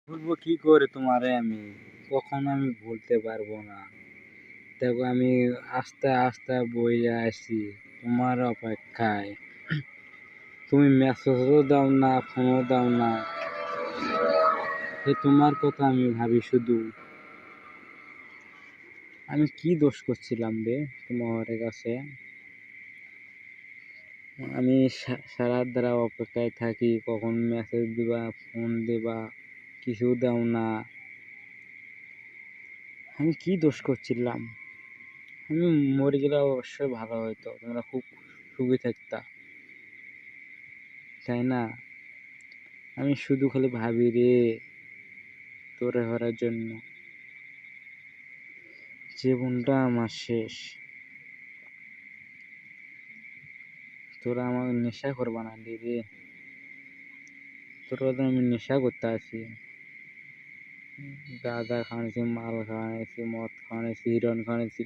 বলবো কি করে তোমারে আমি, কখনো আমি ভুলতে পারবো না। দেখো আমি আস্তে আস্তে বইয়া আছি তোমার অপেক্ষায়। তুমি মেসেজও দাও না, ফোনও দাও না। তোমার কথা আমি ভাবি শুধু। আমি কি দোষ করছিলাম রে তোমার কাছে? আমি সারা দ্বারা অপেক্ষায় থাকি, কখন মেসেজ দিবা, ফোন দিবা, কিছু দাও না। আমি কি দোষ করছিলাম? আমি মরে গেলে অবশ্যই ভালো হতো, তোমরা খুব সুখী থাকতা, তাই না? আমি শুধু খালি ভাবি রে তোরে হওয়ার জন্য। জীবনটা আমার শেষ, তোরা আমার নেশা করবা না রে। তোরা তো আমি নেশা করতে আছি, গাঁজা খাওয়াইছি, মাল খাওয়াইছি, মদ খাওয়াইছি, হিরন খাওয়াইছি,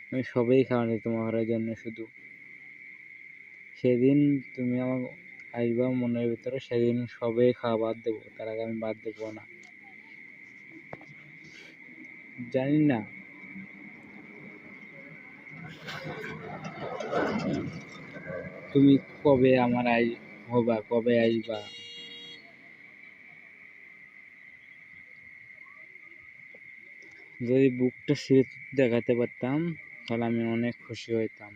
আমি সবই খাওয়াইছি তোমার ঘরের জন্য শুধু। সেদিন তুমি আমার আসবা মনের ভিতরে, সেদিন সবই খাওয়া বাদ দেবো, তার আগে আমি বাদ দেবো না। জানি না তুমি কবে আমার হবা, কবে আসবা। যদি বুকটা ছিঁড়ে দেখাতে পারতাম তাহলে আমি অনেক খুশি হইতাম।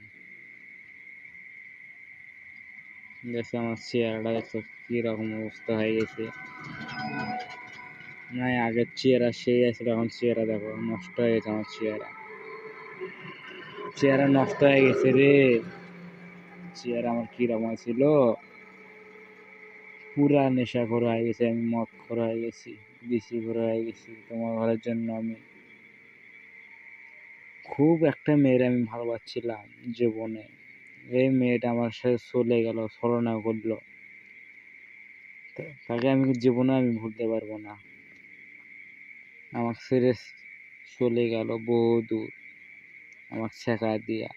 দেখো আমার চেহারাটা, দেখো কিরকম অবস্থা হয়ে গেছে। না আগের চেহারা সেই আছে, এখন চেহারা দেখো নষ্ট হয়ে গেছে। আমার চেহারা নষ্ট হয়ে গেছে রে। চেহারা আমার কিরকম ছিল, পুরা নেশা করা হয়ে গেছে, আমি মদ করা হয়ে গেছি, বিসি করা হয়ে গেছি তোমার ঘরের জন্য। আমি খুব একটা মেয়ের আমি ভালোবাসছিলাম জীবনে, এই মেয়েটা আমার সাথে চলে গেল, ছলনা করলো। তাকে আমি জীবনে আমি ভুলতে পারবো না। আমার ছেড়ে চলে গেল বহু দূর, আমার শেখা দিয়া।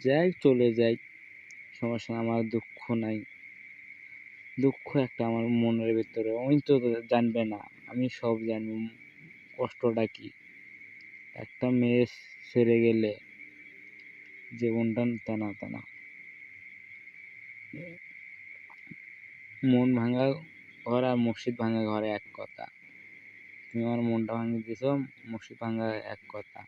যাই চলে যাই, সমস্যা, আমার দুঃখ নাই। দুঃখ একটা আমার মনের ভিতরে, ওই তো জানবে না, আমি সব জানি কষ্টটা কি। একটা মেয়ে ছেড়ে গেলে জীবনটা টানা টানা। মন ভাঙা ঘর আর মসজিদ ভাঙা ঘরে এক কথা। তুমি আমার মনটা ভাঙিয়ে দিয়েছো, মসজিদ ভাঙা এক কথা।